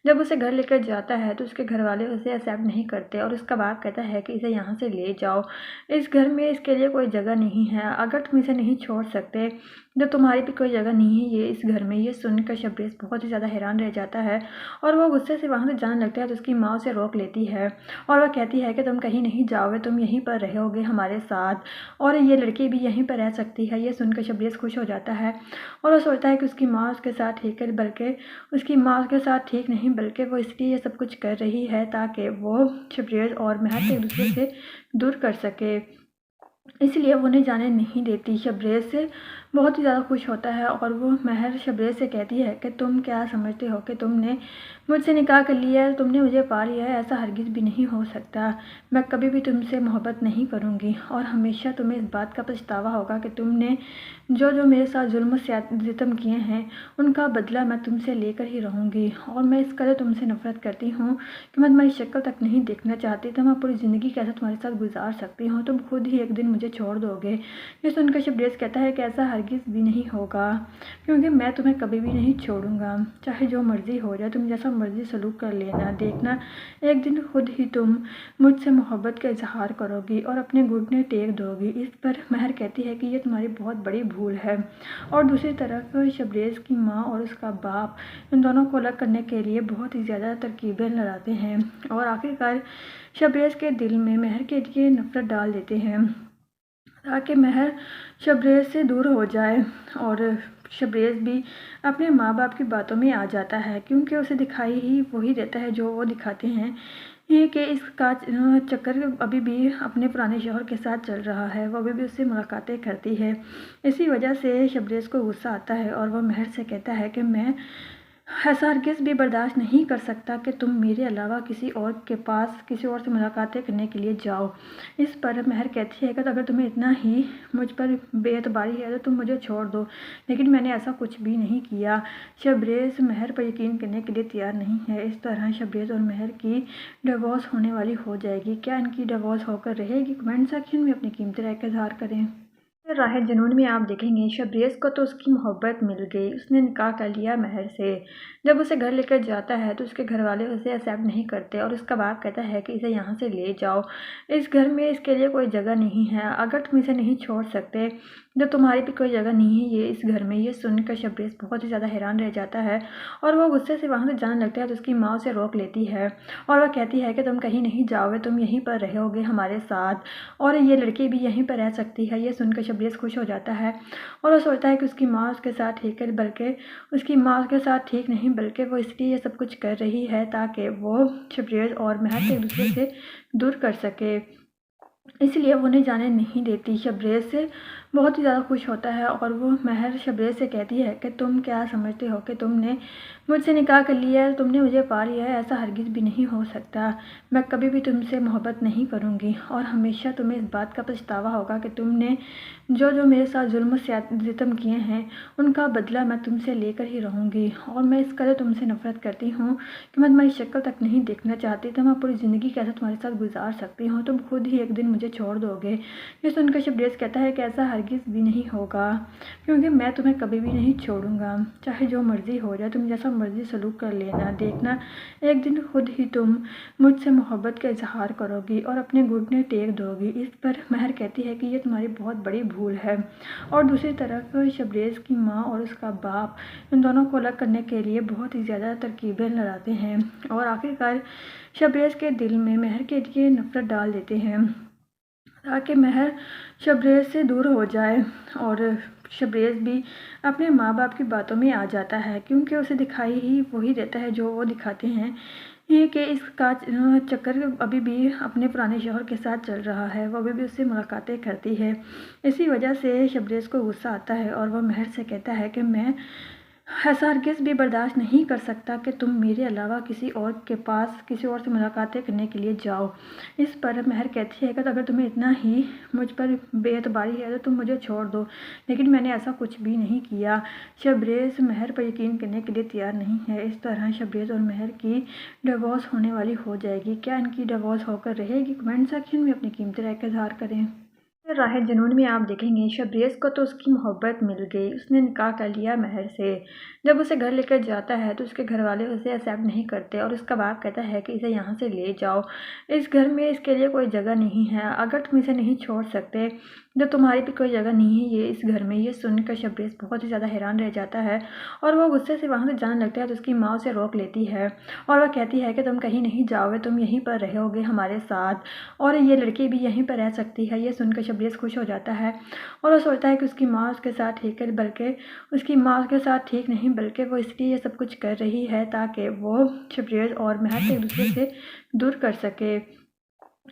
जब उसे घर लेकर जाता है तो उसके घर वाले उसे एक्सेप्ट नहीं करते और उसका बाप कहता है कि इसे यहाँ से ले जाओ, इस घर में इसके लिए कोई जगह नहीं है, अगर तुम इसे नहीं छोड़ सकते तो तुम्हारी भी कोई जगह नहीं है ये इस घर में। ये सुनकर शबरेज़ बहुत ही ज़्यादा हैरान रह जाता है और वो गुस्से से वहाँ से जाने लगता है तो उसकी माँ उसे रोक लेती है और वह कहती है कि तुम कहीं नहीं जाओगे, तुम यहीं पर रहोगे हमारे साथ और ये लड़की भी यहीं पर रह सकती है। ये सुनकर शबरेज़ खुश हो जाता है और वो सोचता है कि उसकी माँ उसके साथ ठीक है, बल्कि उसकी माँ उसके साथ ठीक नहीं, बल्कि वो इसलिए ये सब कुछ कर रही है ताकि वो शबरेज़ और महर को एक दूसरे से दूर कर सके, इसलिए वो उन्हें जाने नहीं देती। शबरेज़ से बहुत ही ज़्यादा खुश होता है और वो महर शबरेज़ से कहती है कि तुम क्या समझते हो कि तुमने मुझसे निकाह कर लिया है, तुमने मुझे पा लिया है, ऐसा हरगिज़ भी नहीं हो सकता। मैं कभी भी तुमसे मोहब्बत नहीं करूँगी और हमेशा तुम्हें इस बात का पछतावा होगा कि तुमने जो जो मेरे साथ जुल्म सितम किए हैं उनका बदला मैं तुमसे लेकर ही रहूँगी। और मैं इस कदर तुमसे नफ़रत करती हूँ कि मैं तुम्हारी शक्ल तक नहीं देखना चाहती, तो मैं पूरी ज़िंदगी कैसे तुम्हारे साथ गुजार सकती हूँ, तुम खुद ही एक दिन मुझे छोड़ दोगे। ये सुनकर शबरेज़ कहता है कि ऐसा हरगिज़ भी नहीं होगा, क्योंकि मैं तुम्हें कभी भी नहीं छोड़ूंगा, चाहे जो मर्ज़ी हो जाए, तुम जैसा मर्ज़ी सलूक कर लेना, देखना एक दिन खुद ही तुम मुझसे मोहब्बत का इजहार करोगी और अपने घुटने टेक दोगी। इस पर महर कहती है कि ये तुम्हारी बहुत बड़ी भूल है। और दूसरी तरफ शबरेज़ की माँ और उसका बाप इन दोनों को अलग करने के लिए बहुत ही ज़्यादा तरकीबें लड़ाते हैं और आखिरकार शबरेज़ के दिल में महर के लिए नफ़रत डाल देते हैं ताकि महर शबरेज़ से दूर हो जाए। और शबरेज़ भी अपने माँ बाप की बातों में आ जाता है, क्योंकि उसे दिखाई ही वही देता है जो वो दिखाते हैं, ये कि इसका चक्कर अभी भी अपने पुराने शौहर के साथ चल रहा है, वो अभी भी उससे मुलाकातें करती है। इसी वजह से शबरेज़ को गुस्सा आता है और वह महर से कहता है कि मैं ऐसा हरगिज़ भी बर्दाश्त नहीं कर सकता कि तुम मेरे अलावा किसी और के पास किसी और से मुलाकातें करने के लिए जाओ। इस पर महर कहती है कि अगर तुम्हें इतना ही मुझ पर बेएतबारी है तो तुम मुझे छोड़ दो, लेकिन मैंने ऐसा कुछ भी नहीं किया। शबरेज़ महर पर यकीन करने के लिए तैयार नहीं है। इस तरह शबरेज़ और महर की डिवोर्स होने वाली हो जाएगी। क्या इनकी डिवोर्स होकर रहेगी? कमेंट सेक्शन में अपनी कीमती राय का इज़हार करें। राह जुनून में आप देखेंगे शबरेज़ को तो उसकी मोहब्बत मिल गई, उसने निकाह कर लिया महर से। जब उसे घर लेकर जाता है तो उसके घर वाले उसे एक्सेप्ट नहीं करते और उसका बाप कहता है कि इसे यहाँ से ले जाओ, इस घर में इसके लिए कोई जगह नहीं है, अगर तुम इसे नहीं छोड़ सकते तो तुम्हारी भी कोई जगह नहीं है ये इस घर में। ये सुनकर शबरेज़ बहुत ही ज़्यादा हैरान रह जाता है और वो गुस्से से वहाँ से जाने लगता है तो उसकी माँ उसे रोक लेती है और वह कहती है कि तुम कहीं नहीं जाओगे, तुम यहीं पर रहोगे हमारे साथ और ये लड़की भी यहीं पर रह सकती है। ये सुनकर शबरेज़ खुश हो जाता है और वो सोचता है कि उसकी माँ उसके साथ ठीक है, बल्कि उसकी माँ उसके साथ ठीक नहीं, बल्कि वो इसलिए ये सब कुछ कर रही है ताकि वो शबरेज़ और महर को एक दूसरे से दूर कर सके, इसलिए वो उन्हें जाने नहीं देती। शबरेज़ से बहुत ही ज़्यादा खुश होता है और वो महर शबरेज़ से कहती है कि तुम क्या समझते हो कि तुमने मुझसे निकाह कर लिया है, तुमने मुझे पा लिया है, ऐसा हरगिज़ भी नहीं हो सकता। मैं कभी भी तुमसे मोहब्बत नहीं करूँगी और हमेशा तुम्हें इस बात का पछतावा होगा कि तुमने जो जो मेरे साथ जुल्म सितम किए हैं उनका बदला मैं तुमसे लेकर ही रहूँगी। और मैं इस कदर तुमसे नफ़रत करती हूँ कि मैं तुम्हारी शक्ल तक नहीं देखना चाहती, तो मैं पूरी ज़िंदगी कैसे तुम्हारे साथ गुजार सकती हूँ, तुम खुद ही एक दिन मुझे छोड़ दोगे। ये सुनकर शबरेज़ कहता है कि ऐसा हरगिज़ भी नहीं होगा, क्योंकि मैं तुम्हें कभी भी नहीं छोड़ूंगा, चाहे जो मर्ज़ी हो जाए, तुम जैसा मर्ज़ी सलूक कर लेना, देखना एक दिन खुद ही तुम मुझसे मोहब्बत का इजहार करोगी और अपने घुटने टेक दोगी। इस पर महर कहती है कि ये तुम्हारी बहुत बड़ी भूल है। और दूसरी तरफ शबरेज़ की माँ और उसका बाप इन दोनों को अलग करने के लिए बहुत ही ज़्यादा तरकीबें लड़ाते हैं और आखिरकार शबरेज़ के दिल में महर के लिए नफ़रत डाल देते हैं ताकि महर शबरेज़ से दूर हो जाए। और शबरेज़ भी अपने माँ बाप की बातों में आ जाता है, क्योंकि उसे दिखाई ही वही देता है जो वो दिखाते हैं, ये कि इसका चक्कर अभी भी अपने पुराने शौहर के साथ चल रहा है, वो अभी भी उससे मुलाकातें करती है। इसी वजह से शबरेज़ को गुस्सा आता है और वह महर से कहता है कि मैं ऐसा हरगिज़ भी बर्दाश्त नहीं कर सकता कि तुम मेरे अलावा किसी और के पास किसी और से मुलाकातें करने के लिए जाओ। इस पर महर कहती है कि अगर तुम्हें इतना ही मुझ पर बेएतबारी है तो तुम मुझे छोड़ दो, लेकिन मैंने ऐसा कुछ भी नहीं किया। शबरेज़ महर पर यकीन करने के लिए तैयार नहीं है। इस तरह शबरेज़ और महर की डिवोर्स होने वाली हो जाएगी। क्या इनकी डिवोर्स होकर रहेगी? कमेंट सेक्शन में अपनी कीमती राय का इज़हार करें। राह जुनून में आप देखेंगे शबरेज़ को तो उसकी मोहब्बत मिल गई, उसने निकाह कर लिया महर से। जब उसे घर लेकर जाता है तो उसके घर वाले उसे एक्सेप्ट नहीं करते और उसका बाप कहता है कि इसे यहाँ से ले जाओ, इस घर में इसके लिए कोई जगह नहीं है, अगर तुम इसे नहीं छोड़ सकते तो तुम्हारी भी कोई जगह नहीं है ये इस घर में। ये सुनकर शबरेज़ बहुत ही ज़्यादा हैरान रह जाता है और वो गुस्से से वहाँ से जाने लगता है तो उसकी माँ उसे रोक लेती है और वह कहती है कि तुम कहीं नहीं जाओगे, तुम यहीं पर रहोगे हमारे साथ और ये लड़की भी यहीं पर रह सकती है। ये सुनकर शबरेज़ खुश हो जाता है और वो सोचता है कि उसकी माँ उसके साथ ठीक है, बल्कि उसकी माँ उसके साथ ठीक नहीं, बल्कि वो इसलिए ये सब कुछ कर रही है ताकि वो शबरेज़ और महर को एक दूसरे से दूर कर सके,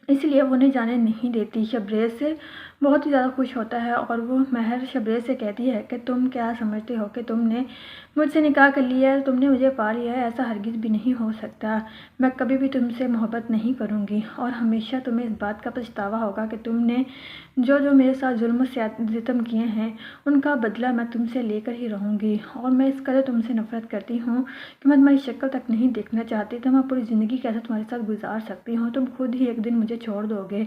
इसलिए वो उन्हें जाने नहीं देती। शबरेज़ से बहुत ही ज़्यादा खुश होता है और वो महर शबरेज़ से कहती है कि तुम क्या समझते हो कि तुमने मुझसे निकाह कर लिया है, तुमने मुझे पा लिया है, ऐसा हरगिज़ भी नहीं हो सकता। मैं कभी भी तुमसे मोहब्बत नहीं करूँगी और हमेशा तुम्हें इस बात का पछतावा होगा कि तुमने जो जो मेरे साथ जुल्म सितम किए हैं उनका बदला मैं तुमसे लेकर ही रहूँगी। और मैं इस कदर तुमसे नफ़रत करती हूँ कि मैं तुम्हारी शक्ल तक नहीं देखना चाहती, तो मैं पूरी ज़िंदगी कैसे तुम्हारे साथ गुजार सकती हूँ, तुम खुद ही एक दिन मुझे छोड़ दोगे।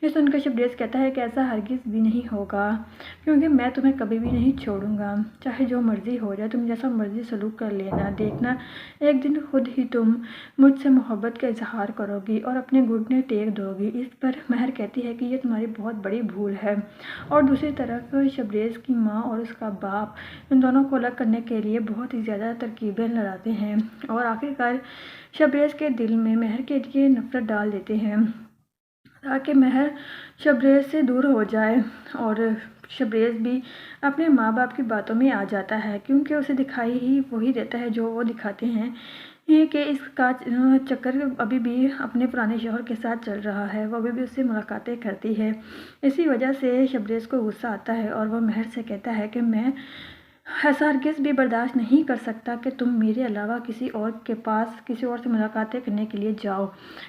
ये सुनकर शबरेज़ कहता है कि ऐसा हरगिज़ भी नहीं होगा, क्योंकि मैं तुम्हें कभी भी नहीं छोड़ूंगा, चाहे जो मर्ज़ी हो जाए, तुम जैसा मर्ज़ी सलूक कर लेना, देखना एक दिन खुद ही तुम मुझसे मोहब्बत का इजहार करोगी और अपने घुटने टेक दोगी। इस पर महर कहती है कि ये तुम्हारी बहुत बड़ी भूल है। और दूसरी तरफ शबरेज़ की माँ और उसका बाप इन दोनों को अलग करने के लिए बहुत ही ज़्यादा तरकीबें लड़ाते हैं और आखिरकार शबरेज़ के दिल में महर के लिए नफ़रत डाल देते हैं ताकि महर शबरेज़ से दूर हो जाए। और शबरेज़ भी अपने माँ बाप की बातों में आ जाता है, क्योंकि उसे दिखाई ही वही देता है जो वो दिखाते हैं, ये कि इसका चक्कर अभी भी अपने पुराने शौहर के साथ चल रहा है, वो अभी भी उससे मुलाकातें करती है। इसी वजह से शबरेज़ को गुस्सा आता है और वह महर से कहता है कि मैं ऐसा हरगिज़ भी बर्दाश्त नहीं कर सकता कि तुम मेरे अलावा किसी और के पास किसी और से मुलाकातें करने के लिए जाओ।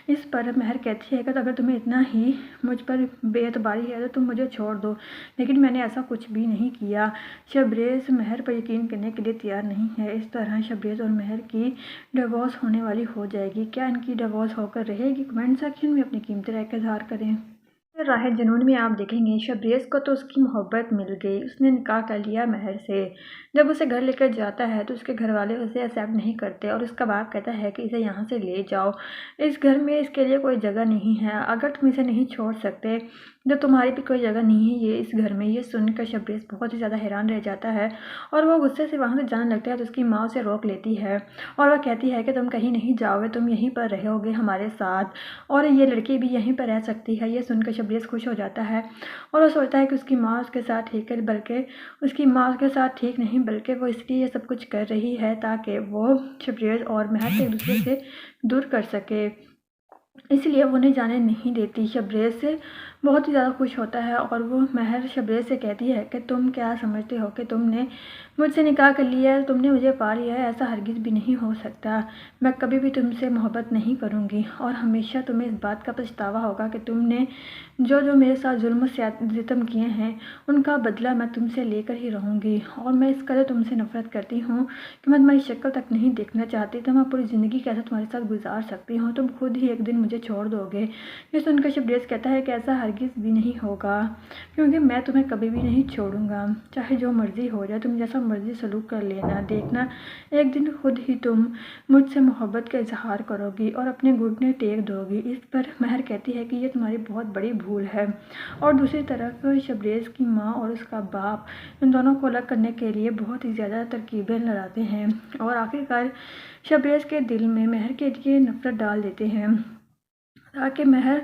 इस पर महर कहती है कि अगर तुम्हें इतना ही मुझ पर बेएतबारी है तो तुम मुझे छोड़ दो, लेकिन मैंने ऐसा कुछ भी नहीं किया। शबरेज़ महर पर यकीन करने के लिए तैयार नहीं है। इस तरह शबरेज़ और महर की डिवोर्स होने वाली हो जाएगी। क्या इनकी डिवोर्स होकर रहेगी? कमेंट सेक्शन में अपनी कीमती राय का इज़हार करें। राह जुनून में आप देखेंगे शबरेज़ को तो उसकी मोहब्बत मिल गई, उसने निकाह कर लिया महर से। जब उसे घर लेकर जाता है तो उसके घर वाले उसे एक्सेप्ट नहीं करते और उसका बाप कहता है कि इसे यहाँ से ले जाओ, इस घर में इसके लिए कोई जगह नहीं है, अगर तुम इसे नहीं छोड़ सकते तो तुम्हारी भी कोई जगह नहीं है ये इस घर में। ये सुनकर शबरेज़ बहुत ही ज़्यादा हैरान रह जाता है और वो गुस्से से वहाँ से जाने लगता है तो उसकी माँ उसे रोक लेती है और वह कहती है कि तुम कहीं नहीं जाओगे, तुम यहीं पर रहोगे हमारे साथ और ये लड़की भी यहीं पर रह सकती है। ये सुनकर शबरेज़ खुश हो जाता है और वो सोचता है कि उसकी माँ उसके साथ ठीक है, बल्कि उसकी माँ उसके साथ ठीक नहीं, बल्कि वो इसलिए ये सब कुछ कर रही है ताकि वो शबरेज़ और महर को एक दूसरे से दूर कर सके, इसलिए वो उन्हें जाने नहीं देती। शबरेज़ से बहुत ही ज़्यादा खुश होता है और वो महर शबरेज़ से कहती है कि तुम क्या समझते हो कि तुमने मुझसे निकाह कर लिया है, तुमने मुझे पा लिया है, ऐसा हरगिज़ भी नहीं हो सकता। मैं कभी भी तुमसे मोहब्बत नहीं करूँगी और हमेशा तुम्हें इस बात का पछतावा होगा कि तुमने जो जो मेरे साथ जुल्म सितम किए हैं उनका बदला मैं तुमसे लेकर ही रहूँगी। और मैं इस कदर तुमसे नफ़रत करती हूँ कि मैं तुम्हारी शक्ल तक नहीं देखना चाहती, तो मैं पूरी ज़िंदगी कैसे तुम्हारे साथ गुजार सकती हूँ, तुम खुद ही एक दिन मुझे छोड़ दोगे। ये सुनकर शबरेज़ कहता है कि ऐसा हरगिज़ भी नहीं होगा, क्योंकि मैं तुम्हें कभी भी नहीं छोड़ूंगा, चाहे जो मर्ज़ी हो जाए, तुम जैसा मर्ज़ी सलूक कर लेना, देखना एक दिन खुद ही तुम मुझसे मोहब्बत का इजहार करोगी और अपने घुटने टेक दोगी। इस पर महर कहती है कि ये तुम्हारी बहुत बड़ी भूल है। और दूसरी तरफ शबरेज़ की माँ और उसका बाप इन दोनों को अलग करने के लिए बहुत ही ज़्यादा तरकीबें लड़ाते हैं और आखिरकार शबरेज़ के दिल में महर के लिए नफ़रत डाल देते हैं ताकि महर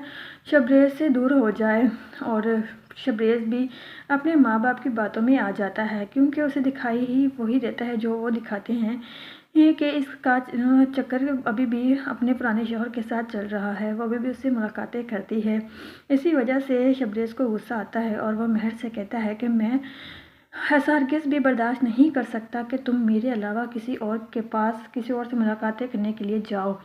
शबरेज़ से दूर हो जाए। और शबरेज़ भी अपने माँ बाप की बातों में आ जाता है, क्योंकि उसे दिखाई ही वही देता है जो वो दिखाते हैं, ये कि इसका चक्कर अभी भी अपने पुराने शौहर के साथ चल रहा है, वो अभी भी उससे मुलाकातें करती है। इसी वजह से शबरेज़ को गुस्सा आता है और वह महर से कहता है कि मैं ऐसा हरगिज़ भी बर्दाश्त नहीं कर सकता कि तुम मेरे अलावा किसी और के पास किसी और से मुलाकातें करने के लिए जाओ।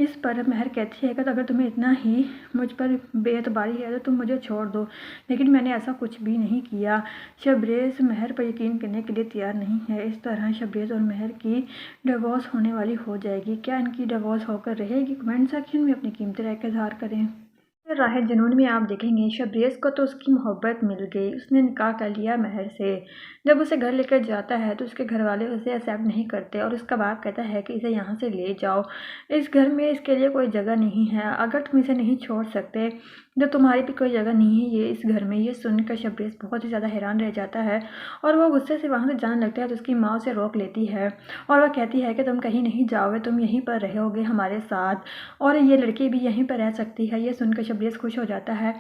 इस पर महर कहती है कि अगर तुम्हें इतना ही मुझ पर बेएतबारी है तो तुम मुझे छोड़ दो, लेकिन मैंने ऐसा कुछ भी नहीं किया। शबरेज़ महर पर यकीन करने के लिए तैयार नहीं है। इस तरह शबरेज़ और महर की डिवोर्स होने वाली हो जाएगी। क्या इनकी डिवोर्स होकर रहेगी? कमेंट सेक्शन में अपनी कीमती राय का इज़हार करें। राह जुनून में आप देखेंगे शबरेज़ को तो उसकी मोहब्बत मिल गई, उसने निकाह कर लिया महर से। जब उसे घर लेकर जाता है तो उसके घर वाले उसे एक्सेप्ट नहीं करते और उसका बाप कहता है कि इसे यहाँ से ले जाओ, इस घर में इसके लिए कोई जगह नहीं है, अगर तुम इसे नहीं छोड़ सकते तो तुम्हारी भी कोई जगह नहीं है ये इस घर में। ये सुनकर शबरेज़ बहुत ही ज़्यादा हैरान रह जाता है और वो गुस्से से वहाँ से जाने लगता है तो उसकी माँ उसे रोक लेती है और वह कहती है कि तुम कहीं नहीं जाओगे, तुम यहीं पर रहोगे हमारे साथ और ये लड़की भी यहीं पर रह सकती है। ये सुनकर शबरेज़ खुश हो जाता है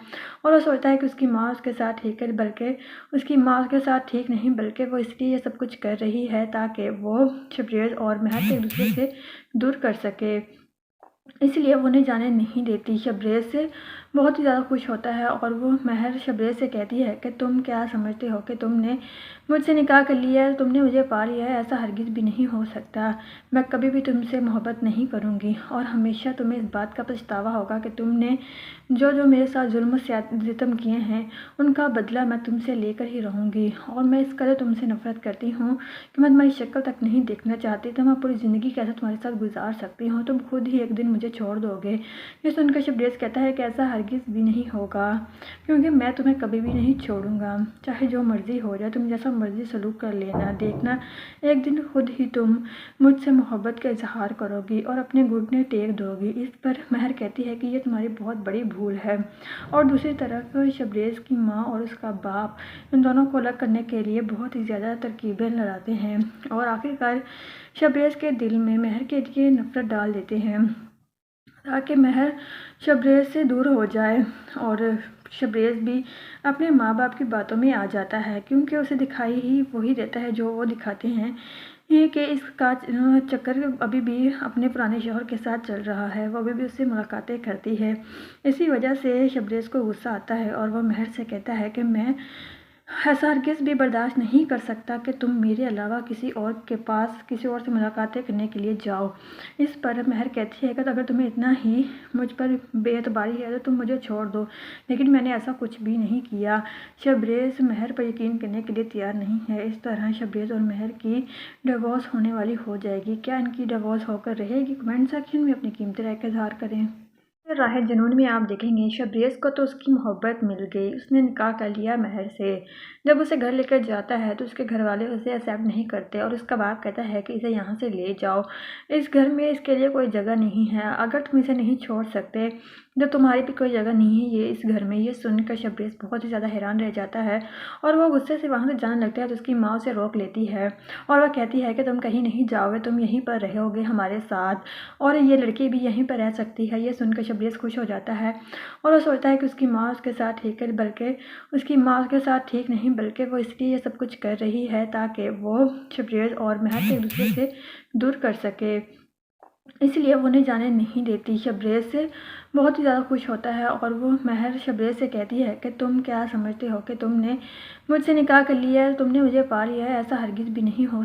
और वो सोचता है कि उसकी माँ उसके साथ ठीक है, बल्कि उसकी माँ उसके साथ ठीक नहीं, बल्कि वो इसलिए ये सब कुछ कर रही है ताकि वो शबरेज़ और महर को एक दूसरे से दूर कर सके, इसलिए वो उन्हें जाने नहीं देती। शबरेज़ से बहुत ही ज़्यादा खुश होता है और वो महर शबरेज़ से कहती है कि तुम क्या समझते हो कि तुमने मुझसे निकाह कर लिया है, तुमने मुझे पा लिया है, ऐसा हरगिज़ भी नहीं हो सकता। मैं कभी भी तुमसे मोहब्बत नहीं करूँगी और हमेशा तुम्हें इस बात का पछतावा होगा कि तुमने जो जो मेरे साथ जुल्म सितम किए हैं उनका बदला मैं तुमसे लेकर ही रहूँगी। और मैं इस कदर तुमसे नफ़रत करती हूँ कि मैं तुम्हारी शक्ल तक नहीं देखना चाहती, तो मैं पूरी ज़िंदगी कैसे तुम्हारे साथ गुजार सकती हूँ, तुम खुद ही एक दिन मुझे छोड़ दोगे। ये सुनकर शबरेज़ कहता है कि ऐसा हरगिज़ भी नहीं होगा, क्योंकि मैं तुम्हें कभी भी नहीं छोड़ूंगा, चाहे जो मर्ज़ी हो जाए, तुम जैसा मर्ज़ी सलूक कर लेना, देखना एक दिन खुद ही तुम मुझसे मोहब्बत का इजहार करोगी और अपने घुटने टेक दोगी। इस पर महर कहती है कि ये तुम्हारी बहुत बड़ी भूल है। और दूसरी तरफ शबरेज़ की माँ और उसका बाप इन दोनों को अलग करने के लिए बहुत ही ज़्यादा तरकीबें लड़ाते हैं और आखिरकार शबरेज़ के दिल में महर के लिए नफ़रत डाल देते हैं ताकि महर शबरेज़ से दूर हो जाए। और शबरेज़ भी अपने माँ बाप की बातों में आ जाता है, क्योंकि उसे दिखाई ही वही देता है जो वो दिखाते हैं, ये कि इसका चक्कर अभी भी अपने पुराने शौहर के साथ चल रहा है, वो अभी भी उससे मुलाकातें करती है। इसी वजह से शबरेज़ को गुस्सा आता है और वह महर से कहता है कि मैं ऐसा हरगिज़ भी बर्दाश्त नहीं कर सकता कि तुम मेरे अलावा किसी और के पास किसी और से मुलाकातें करने के लिए जाओ। इस पर महर कहती है कि अगर तुम्हें इतना ही मुझ पर बेएतबारी है तो तुम मुझे छोड़ दो, लेकिन मैंने ऐसा कुछ भी नहीं किया। शबरेज़ महर पर यकीन करने के लिए तैयार नहीं है। इस तरह शबरेज़ और महर की डिवोर्स होने वाली हो जाएगी। क्या इनकी डिवोर्स होकर रहेगी? कमेंट सेक्शन में अपनी कीमती राय का इज़हार करें। راہ جنون میں آپ دیکھیں گے شبریز کو تو اس کی محبت مل گئی، اس نے نکاح کر لیا مہر سے۔ جب اسے گھر لے کر جاتا ہے تو اس کے گھر والے اسے ایکسیپٹ نہیں کرتے اور اس کا باپ کہتا ہے کہ اسے یہاں سے لے جاؤ، اس گھر میں اس کے لیے کوئی جگہ نہیں ہے، اگر تم اسے نہیں چھوڑ سکتے تو تمہاری بھی کوئی جگہ نہیں ہے یہ اس گھر میں۔ یہ سن کر شبریز بہت ہی زیادہ حیران رہ جاتا ہے اور وہ غصے سے وہاں سے جانے لگتا ہے تو اس کی ماں اسے روک لیتی ہے اور وہ کہتی ہے کہ تم کہیں نہیں جاؤ گے، تم یہیں پر رہو گے ہمارے ساتھ اور یہ لڑکی بھی یہیں پر رہ سکتی ہے۔ یہ سن کر شبریز خوش ہو جاتا ہے اور وہ سوچتا ہے کہ اس کی ماں اس کے ساتھ ٹھیک ہے، بلکہ اس کی ماں اس کے ساتھ ٹھیک نہیں، بلکہ وہ اس لیے یہ سب کچھ کر رہی ہے تاکہ وہ شبریز اور مہر سے ایک دوسرے سے دور کر سکے، اس لیے وہ انہیں جانے نہیں دیتی۔ شبریز سے بہت ہی زیادہ خوش ہوتا ہے اور وہ مہر شبریز سے کہتی ہے کہ تم کیا سمجھتے ہو کہ تم نے مجھ سے نکاح کر لیا ہے، تم نے مجھے پا لیا ہے، ایسا ہرگز بھی نہیں ہو